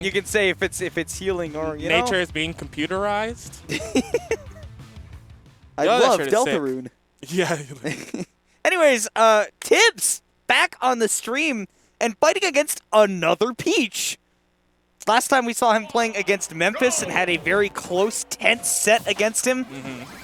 You can say if it's healing or, you know. Nature is being computerized. I love Deltarune. Yeah. Anyways, Tibs back on the stream and fighting against another Peach. Last time we saw him playing against Memphis and had a very close, tense set against him.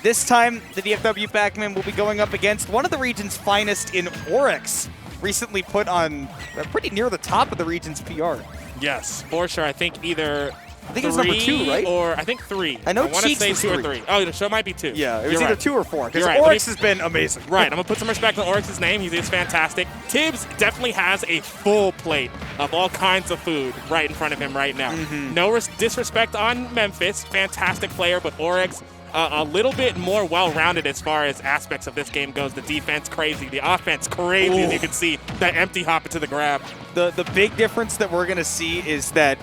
This time, the DFW Pac-Man will be going up against one of the region's finest in Orex, recently put on pretty near the top of the region's PR. Yes, for sure. I think either it was number 2, right? Or I think 3. I know want to say 2 or 3. 3. Oh, so it might be 2. Yeah, it was either 2 or 4. Because right. Orex has been amazing. Right, I'm going to put some respect on Orex's name. He's fantastic. Tibs definitely has a full plate of all kinds of food right in front of him right now. No disrespect on Memphis. Fantastic player, but Orex a little bit more well-rounded as far as aspects of this game goes. The defense, crazy. The offense, crazy, as you can see. That empty hop into the grab. The big difference that we're going to see is that,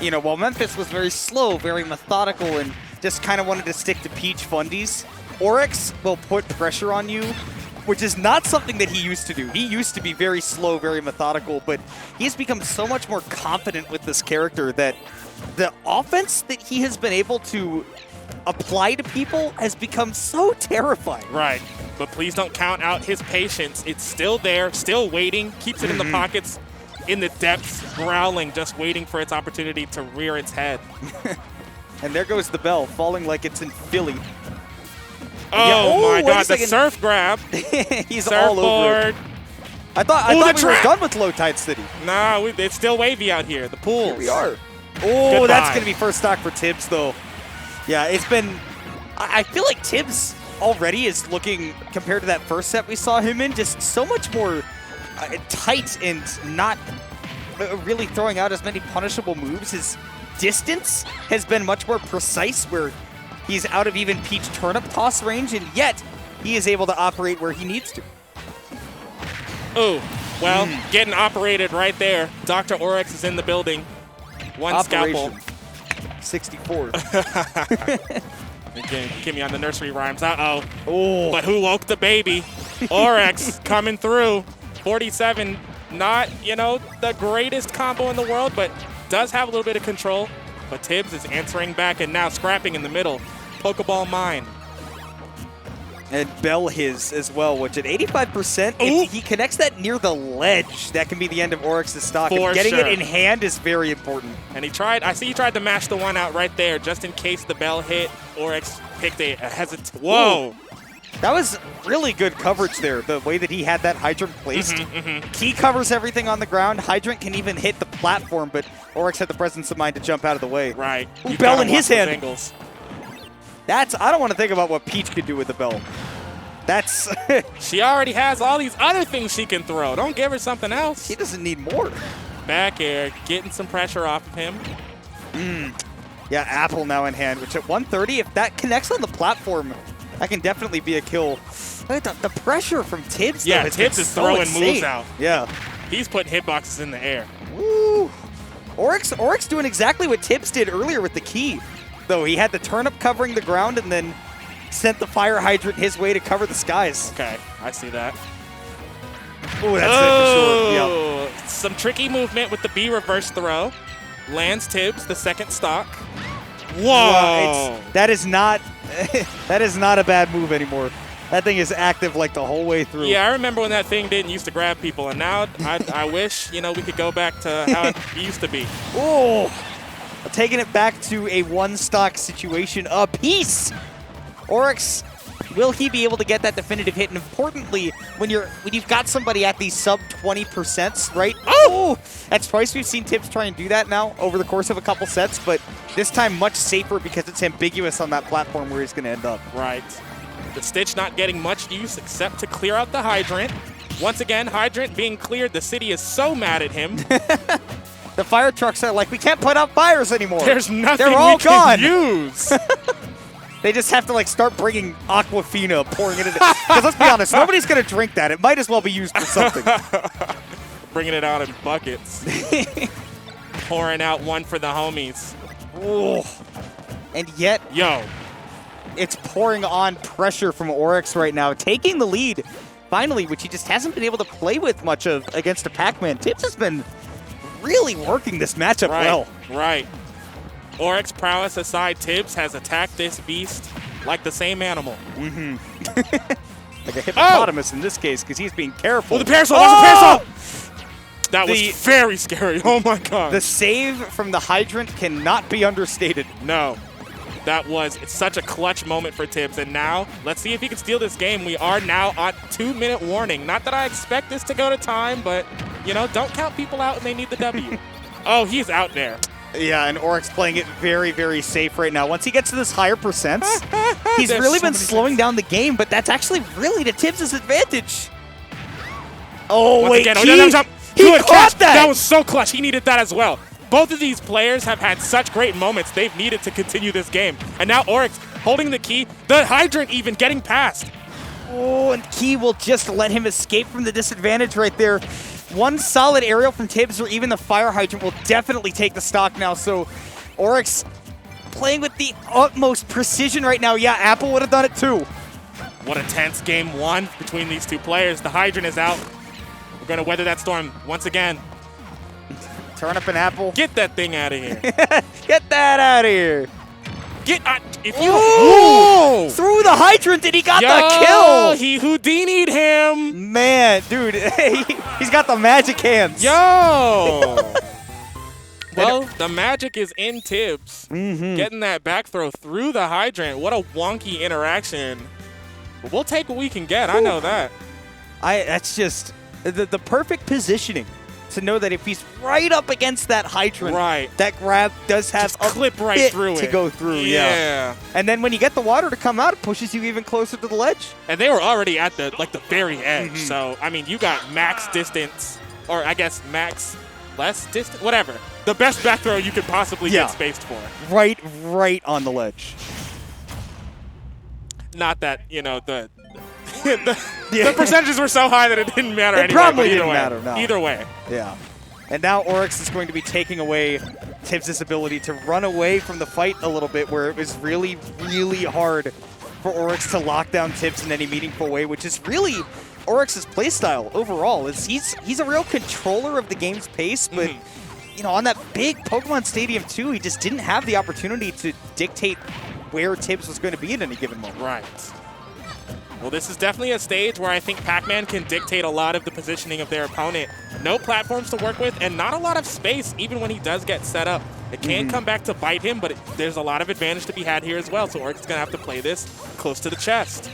you know, while Memphis was very slow, very methodical, and just kind of wanted to stick to Peach fundies, Orex will put pressure on you, which is not something that he used to do. He used to be very slow, very methodical, but he's become so much more confident with this character that the offense that he has been able to apply to people has become so terrifying. Right, but please don't count out his patience. It's still there, still waiting, keeps it in the pockets, in the depths, growling, just waiting for its opportunity to rear its head. And there goes the bell, falling like it's in Philly. Oh my God, the surf grab. He's all over it. I thought we were done with Low Tide City. Nah, it's still wavy out here. The pools. Here we are. Oh, that's going to be first stock for Tibs, though. Yeah, it's been... I feel like Tibs already is looking, compared to that first set we saw him in, just so much more tight and not really throwing out as many punishable moves. His distance has been much more precise, where he's out of even Peach turnip toss range, and yet he is able to operate where he needs to. Oh, well, getting operated right there. Dr. Orex is in the building. One Operation. scalpel. 64. Give me on the nursery rhymes. Uh-oh. Oh. But who woke the baby? Orex coming through. 47, not, you know, the greatest combo in the world, but does have a little bit of control. But Tibs is answering back and now scrapping in the middle. Pokeball mine. And Bell his as well, which at 85%, if he connects that near the ledge, that can be the end of Orex's stock. For Getting sure. it in hand is very important. And I see he tried to mash the one out right there, just in case the bell hit. Orex picked a hesitant. Whoa! That was really good coverage there, the way that he had that hydrant placed. Key covers everything on the ground. Hydrant can even hit the platform, but Orex had the presence of mind to jump out of the way. Right. Ooh, Bell in his hand. I don't want to think about what Peach could do with the bell. That's... She already has all these other things she can throw. Don't give her something else. She doesn't need more. Back air, getting some pressure off of him. Yeah, Apple now in hand, which at 130, if that connects on the platform, that can definitely be a kill. Look at the pressure from Tibs. Yeah, though, Tibs is throwing moves out. Yeah. He's putting hitboxes in the air. Woo! Orex doing exactly what Tibs did earlier with the key. Though he had the turnip covering the ground and then sent the fire hydrant his way to cover the skies. Okay, I see that. Oh, that's it for sure. Yep. Some tricky movement with the B reverse throw. Lands Tibs, the second stock. Whoa! That is not a bad move anymore. That thing is active like the whole way through. Yeah, I remember when that thing didn't used to grab people, and now I wish, you know, we could go back to how it used to be. Oh! Taking it back to a one-stock situation apiece. Orex, will he be able to get that definitive hit? And importantly, when you've got somebody at these sub 20%, right? Oh! That's twice we've seen Tibs try and do that now over the course of a couple sets, but this time much safer because it's ambiguous on that platform where he's going to end up. Right. The Stitch not getting much use except to clear out the hydrant. Once again, hydrant being cleared. The city is so mad at him. The fire trucks are like, we can't put out fires anymore. There's nothing They're all we can gone. use. They just have to like start bringing Aquafina, pouring it into. Because let's be honest, nobody's gonna drink that. It might as well be used for something. Bringing it out in buckets. Pouring out one for the homies. Oh. And yet, it's pouring on pressure from Orex right now, taking the lead. Finally, which he just hasn't been able to play with much of against a Pac-Man. Tibs has been really working this matchup well. Right. Orex prowess aside, Tibs has attacked this beast like the same animal. Mm-hmm. Like a hippopotamus in this case, because he's being careful. Oh, the parasol! That's a parasol! That was very scary. Oh my god. The save from the hydrant cannot be understated. No. That was such a clutch moment for Tibs. And now, let's see if he can steal this game. We are now on 2-minute warning. Not that I expect this to go to time, but, you know, don't count people out when they need the W. Oh, he's out there. Yeah, and Orex playing it very, very safe right now. Once he gets to this higher percents, he's really been slowing down the game, but that's actually really to Tibs' advantage. Oh, once wait, again, he caught that! That was so clutch. He needed that as well. Both of these players have had such great moments they've needed to continue this game. And now Orex holding the key, the hydrant even getting past. Oh, and Key will just let him escape from the disadvantage right there. One solid aerial from Tibs or even the fire hydrant will definitely take the stock now. So Orex playing with the utmost precision right now. Yeah, Apple would have done it too. What a tense game one between these two players. The hydrant is out. We're going to weather that storm once again. Turnip and Apple. Get that thing out of here. Get that out of here. Get if you Ooh, through the hydrant and he got the kill. He Houdini'd him. Man, dude, he's got the magic hands. Yo. Well, the magic is in Tibs. Getting that back throw through the hydrant. What a wonky interaction. But we'll take what we can get. I know that. That's just the perfect positioning. To know that if he's right up against that hydrant, that grab does have just clip right through to go through. Yeah. And then when you get the water to come out, it pushes you even closer to the ledge. And they were already at the very edge. So I mean, you got max distance, or I guess max less distance, whatever. The best back throw you could possibly get spaced for. Right on the ledge. Not that the percentages were so high that it didn't matter anyway. It probably didn't matter, no. Either way. Yeah. And now Orex is going to be taking away Tibs' ability to run away from the fight a little bit, where it was really, really hard for Orex to lock down Tibs in any meaningful way, which is really Orex's playstyle overall. He's a real controller of the game's pace, but on that big Pokemon Stadium 2, he just didn't have the opportunity to dictate where Tibs was going to be at any given moment. Right. Well, this is definitely a stage where I think Pac-Man can dictate a lot of the positioning of their opponent. No platforms to work with and not a lot of space even when he does get set up. It can come back to bite him, but there's a lot of advantage to be had here as well. So Orex is going to have to play this close to the chest.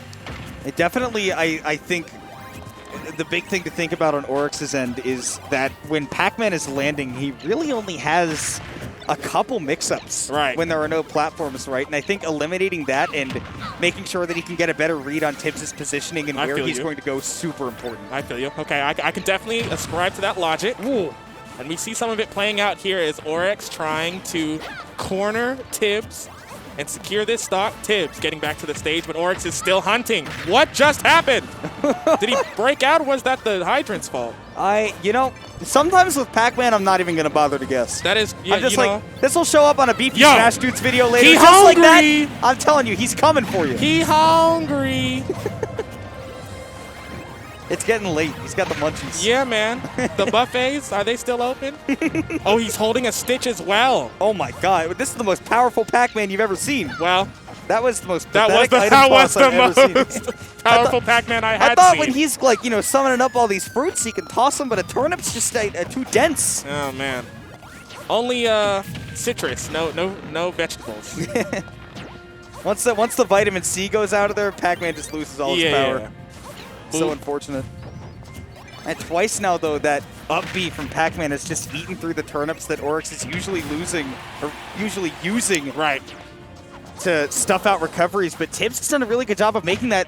It definitely, I think, the big thing to think about on Orex's end is that when Pac-Man is landing, he really only has a couple mix-ups when there are no platforms, right? And I think eliminating that and making sure that he can get a better read on Tibs' positioning and where he's going to go is super important. I feel you. Okay, I can definitely ascribe to that logic. Ooh. And we see some of it playing out here as Orex trying to corner Tibs and secure this stock. Tibs getting back to the stage, but Orex is still hunting. What just happened? Did he break out, or was that the hydrant's fault? Sometimes with Pac-Man, I'm not even going to bother to guess. That is, I'm just this will show up on a Beefy Smash Dudes video later. He just hungry. Like that. I'm telling you, he's coming for you. He hungry. It's getting late. He's got the munchies. Yeah, man. The buffets, are they still open? Oh, he's holding a Stitch as well. Oh, my God. This is the most powerful Pac-Man you've ever seen. Well, that was the most that was the most powerful Pac-Man I had seen. I thought when he's summoning up all these fruits, he can toss them, but a turnip's just too dense. Oh man, only citrus, no vegetables. Once the vitamin C goes out of there, Pac-Man just loses all his power. Yeah. So unfortunate. And twice now, though, that up B from Pac-Man has just eaten through the turnips that Orex is usually using to stuff out recoveries, but Tibs has done a really good job of making that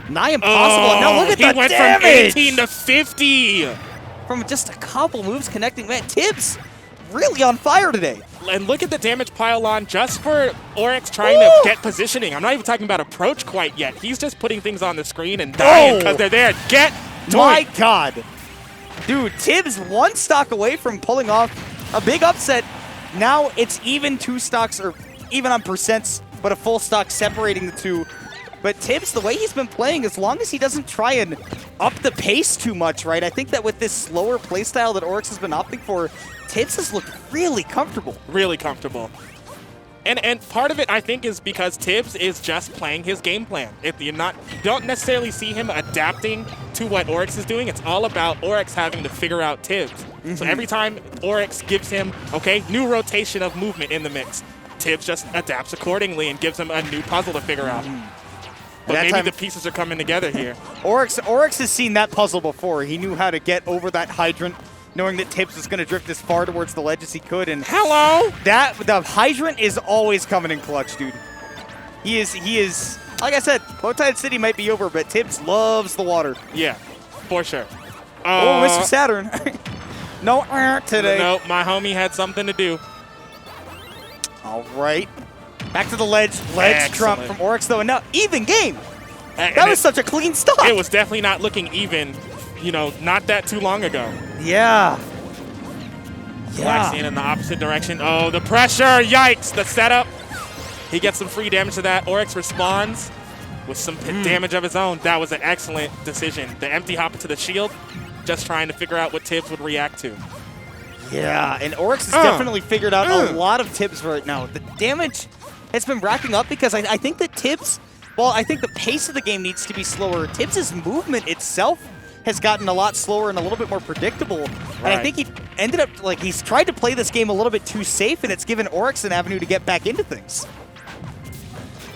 nigh impossible. Oh, now look at the damage! He went from 18 to 50! From just a couple moves connecting. Man, Tibs really on fire today. And look at the damage pile on just for Orex trying to get positioning. I'm not even talking about approach quite yet. He's just putting things on the screen and dying because they're there. My God. Dude, Tibs one stock away from pulling off a big upset. Now it's even 2 stocks, or even on percents, but a full stock separating the two. But Tibs, the way he's been playing, as long as he doesn't try and up the pace too much, right? I think that with this slower playstyle that Orex has been opting for, Tibs has looked really comfortable. Really comfortable. And part of it, I think, is because Tibs is just playing his game plan. If you don't necessarily see him adapting to what Orex is doing. It's all about Orex having to figure out Tibs. So every time Orex gives him, okay, new rotation of movement in the mix, Tibs just adapts accordingly and gives him a new puzzle to figure out. But maybe the pieces are coming together here. Orex has seen that puzzle before. He knew how to get over that hydrant, knowing that Tibs was going to drift as far towards the ledge as he could. And the hydrant is always coming in clutch, dude. He is. Like I said, Low Tide City might be over, but Tibs loves the water. Yeah, for sure. Oh, Mr. Saturn. No today. No, my homie had something to do. All right. Back to the ledge. Ledge trump from Orex, though. And now, even game. That was such a clean stop. It was definitely not looking even, not that too long ago. Yeah. Flashing in the opposite direction. Oh, the pressure. Yikes. The setup. He gets some free damage to that. Orex responds with some damage of his own. That was an excellent decision. The empty hop into the shield, just trying to figure out what Tibs would react to. Yeah, and Orex has definitely figured out a lot of Tibs right now. The damage has been racking up because I think that Tibs, well, I think the pace of the game needs to be slower. Tibs' movement itself has gotten a lot slower and a little bit more predictable. Right. And I think he ended up, he's tried to play this game a little bit too safe, and it's given Orex an avenue to get back into things.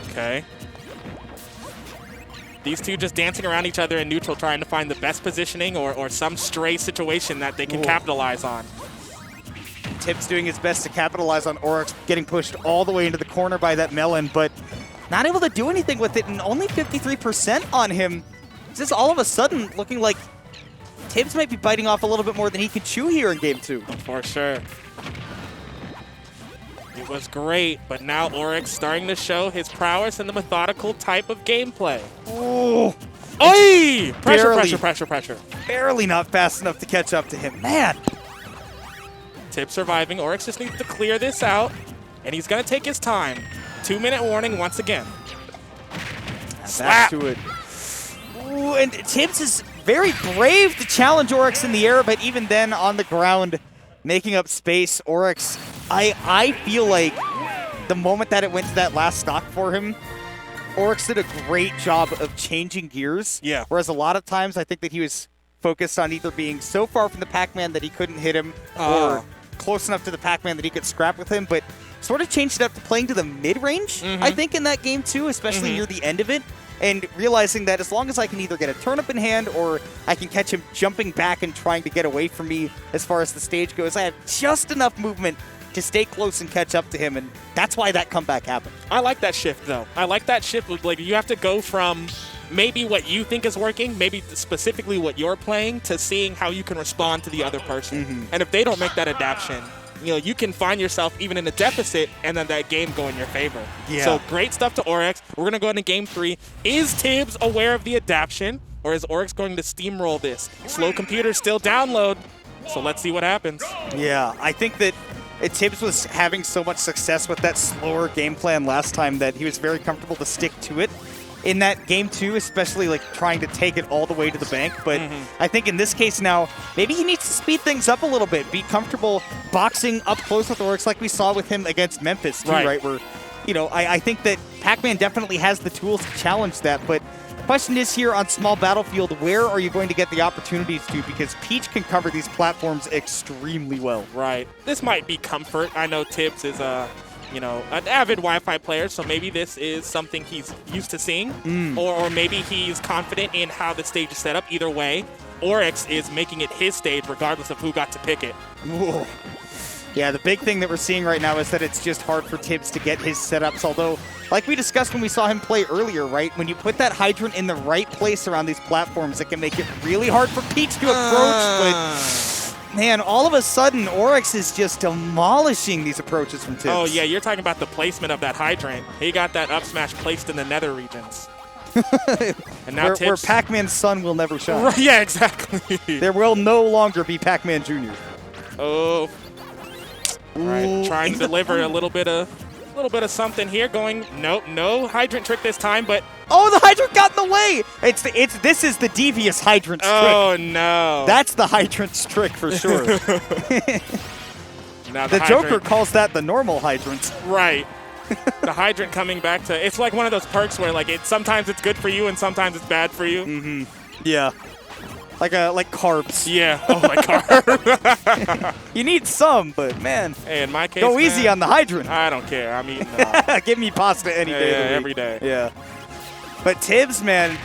Okay. These two just dancing around each other in neutral, trying to find the best positioning or some stray situation that they can capitalize on. Tibs doing his best to capitalize on Orex getting pushed all the way into the corner by that melon, but not able to do anything with it, and only 53% on him. Just all of a sudden looking like Tibs might be biting off a little bit more than he can chew here in game 2. For sure. It was great, but now Orex starting to show his prowess and the methodical type of gameplay. Oh! Oi! Pressure. Barely not fast enough to catch up to him. Man! Tibs surviving. Orex just needs to clear this out, and he's going to take his time. 2-minute warning once again. Back to it. Ooh, and Tibs is very brave to challenge Orex in the air, but even then on the ground, making up space, Orex, I feel like the moment that it went to that last stock for him, Orex did a great job of changing gears. Yeah. Whereas a lot of times I think that he was focused on either being so far from the Pac-Man that he couldn't hit him or close enough to the Pac-Man that he could scrap with him, but sort of changed it up to playing to the mid-range, I think, in that game too, especially near the end of it, and realizing that as long as I can either get a turnip in hand or I can catch him jumping back and trying to get away from me as far as the stage goes, I have just enough movement to stay close and catch up to him, and that's why that comeback happened. I like that shift, though. I like that shift. You have to go from maybe what you think is working, maybe specifically what you're playing, to seeing how you can respond to the other person. And if they don't make that adaptation, you can find yourself even in a deficit and then that game go in your favor. Yeah. So great stuff to Orex. We're going to go into game 3. Is Tibs aware of the adaptation, or is Orex going to steamroll this? Slow computer still download, so let's see what happens. Yeah, I think that Tibs was having so much success with that slower game plan last time that he was very comfortable to stick to it in that game 2, especially trying to take it all the way to the bank. But I think in this case now, maybe he needs to speed things up a little bit, be comfortable boxing up close with Orex like we saw with him against Memphis too, right? Where, I think that Pac-Man definitely has the tools to challenge that, but the question is here on small battlefield, where are you going to get the opportunities to? Because Peach can cover these platforms extremely well. Right. This might be comfort. I know Tibs is an avid Wi-Fi player, so maybe this is something he's used to seeing, or maybe he's confident in how the stage is set up. Either way, Orex is making it his stage regardless of who got to pick it. Whoa. Yeah, the big thing that we're seeing right now is that it's just hard for Tibs to get his setups, although, like we discussed when we saw him play earlier, right? When you put that hydrant in the right place around these platforms, it can make it really hard for Peach to approach, but man, all of a sudden, Orex is just demolishing these approaches from Tibs. Oh, yeah, you're talking about the placement of that hydrant. He got that up smash placed in the nether regions. And now where Pac-Man's sun will never shine. Right, yeah, exactly. There will no longer be Pac-Man Jr. Oh. Right, trying to deliver a little bit of little bit of something here going. Nope, no hydrant trick this time, but Oh, the hydrant got in the way. This is the devious hydrant's trick. oh no. That's the hydrant's trick for sure. Now The Joker calls that the normal hydrant. Right. The hydrant coming back to, it's like one of those perks where like sometimes it's good for you and sometimes it's bad for you. Mm-hmm. Yeah. Like carbs. Yeah. Oh my god. You need some, but man. Hey, in my case, go easy on the hydrant. I don't care. I'm eating. Give me pasta any day. Yeah, of the week. every day. Yeah. But Tibs, man,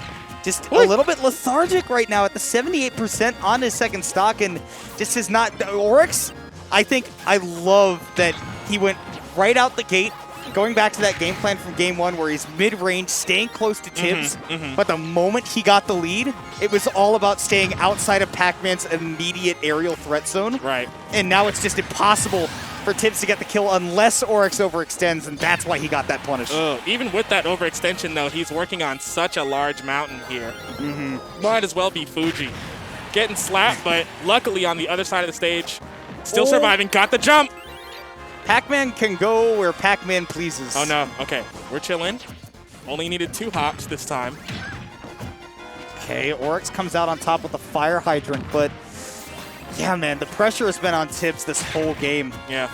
just a little bit lethargic right now at the 78% on his second stock, and just is not. Orex, I love that he went right out the gate, going back to that game plan from game one where he's mid-range, staying close to Tibs, but the moment he got the lead, it was all about staying outside of Pac-Man's immediate aerial threat zone. Right. And now it's just impossible for Tibs to get the kill unless Orex overextends, and that's why he got that punish. Even with that overextension, though, he's working on such a large mountain here. Might as well be Fuji. Getting slapped, but luckily on the other side of the stage, still surviving, got the jump. Pac-Man can go where Pac-Man pleases. Oh, no. Okay, we're chilling. Only needed 2 hops this time. Okay, Orex comes out on top with a fire hydrant, but yeah, man, the pressure has been on Tibs this whole game. Yeah.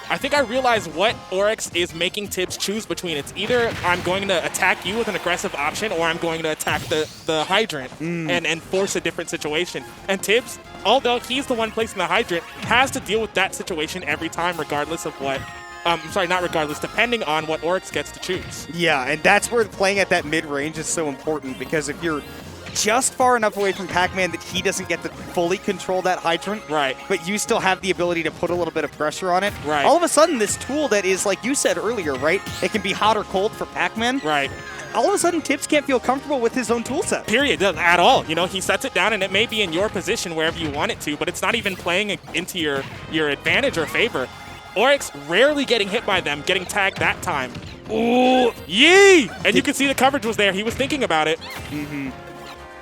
I think I realize what Orex is making Tibs choose between. It's either I'm going to attack you with an aggressive option or I'm going to attack the hydrant and force a different situation. And Tibs, although he's the one placing the hydrant, has to deal with that situation every time regardless of what not regardless, depending on what Orex gets to choose. Yeah, and that's where playing at that mid-range is so important, because if you're just far enough away from Pac-Man that he doesn't get to fully control that hydrant, right, but you still have the ability to put a little bit of pressure on it, right, all of a sudden this tool that is, like you said earlier, right, it can be hot or cold for Pac-Man, right, all of a sudden Tibs can't feel comfortable with his own tool set. Period, at all. You know, he sets it down and it may be in your position wherever you want it to, but it's not even playing into your advantage or favor. Orex rarely getting hit by them, getting tagged that time. Ooh, yee! And you can see the coverage was there. He was thinking about it.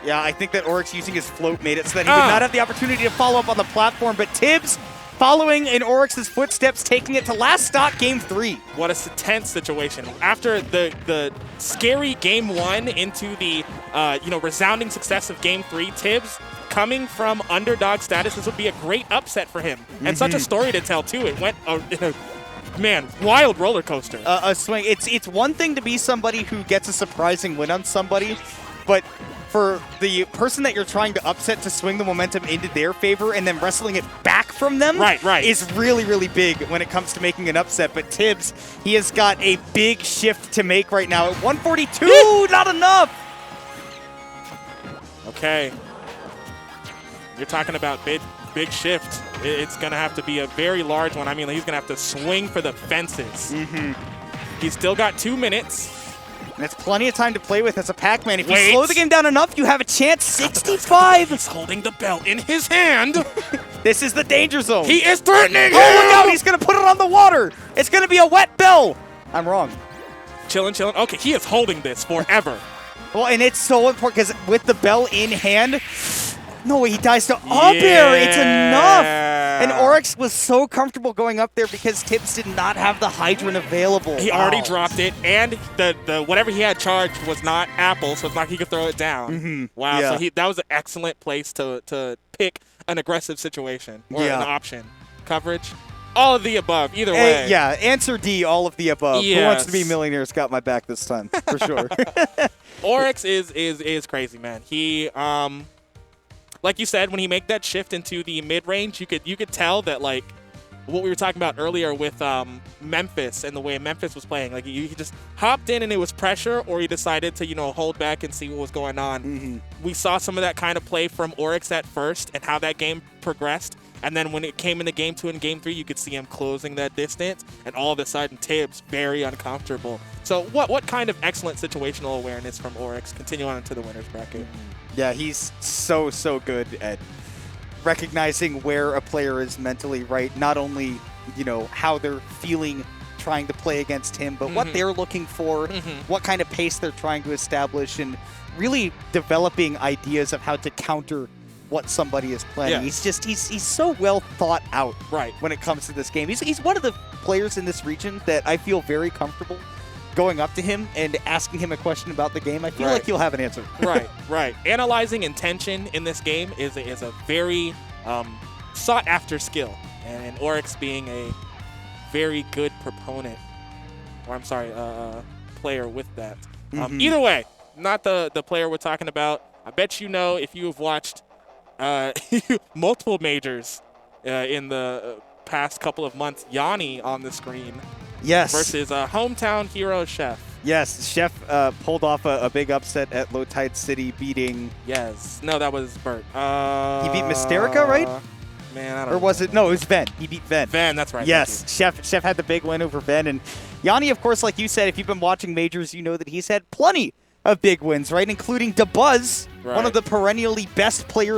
Yeah, I think that Orex using his float made it so that he would not have the opportunity to follow up on the platform, but Tibs following in Orex's footsteps, taking it to last stock, game 3. What a tense situation. After the scary game 1 into the resounding success of game 3, Tibs coming from underdog status, this would be a great upset for him. And such a story to tell, too. It went in a wild roller coaster. A swing. It's one thing to be somebody who gets a surprising win on somebody, but for the person that you're trying to upset to swing the momentum into their favor and then wrestling it back from them is really, really big when it comes to making an upset. But Tibs, he has got a big shift to make right now. At 142, not enough! Okay. You're talking about big shift. It's going to have to be a very large one. I mean, he's going to have to swing for the fences. He's still got 2 minutes. And it's plenty of time to play with as a Pac-Man. If you slow the game down enough, you have a chance. 65! He's holding the belt in his hand. This is the danger zone. He is threatening him! Oh, look out! He's going to put it on the water. It's going to be a wet bell. I'm wrong. Chilling. Okay, he is holding this forever. Well, and it's so important because with the bell in hand, no way, he dies to up air. It's enough. And Orex was so comfortable going up there because Tibs did not have the hydrant available. He already dropped it, and the whatever he had charged was not apple, so it's not like he could throw it down. Wow, so that was an excellent place to pick an aggressive situation or an option. Coverage, all of the above, either way. Yeah, answer D, all of the above. Yes. Who Wants to Be Millionaire's got my back this time, for sure. Orex is crazy, man. He like you said, when he made that shift into the mid-range, you could tell that, like, what we were talking about earlier with Memphis and the way Memphis was playing. Like, he just hopped in and it was pressure, or he decided to, hold back and see what was going on. We saw some of that kind of play from Orex at first and how that game progressed. And then when it came into game 2 and game 3, you could see him closing that distance. And all of a sudden, Tibs very uncomfortable. So what kind of excellent situational awareness from Orex? Continue on into the winner's bracket. Yeah, he's so good at recognizing where a player is mentally, right? Not only, how they're feeling trying to play against him, but what they're looking for, what kind of pace they're trying to establish, and really developing ideas of how to counter what somebody is playing. He's so well thought out when it comes to this game. He's one of the players in this region that I feel very comfortable going up to him and asking him a question about the game. I feel like he'll have an answer. Right. Analyzing intention in this game is a very sought-after skill, and Orex being a very good proponent, or I'm sorry, player with that. Either way, not the player we're talking about. I bet you know, if you have watched multiple majors in the past couple of months, Yanni on the screen. Yes. Versus hometown hero Chef. Yes, Chef pulled off a big upset at Low Tide City, beating... Yes. No, that was Bert. He beat Mysterica, right? Man, I don't know. Or was it? No, it was Ven. He beat Ven. Ven, that's right. Yes, Chef had the big win over Ven. And Yanni, of course, like you said, if you've been watching majors, you know that he's had plenty of big wins, right? Including DeBuzz, one of the perennially best players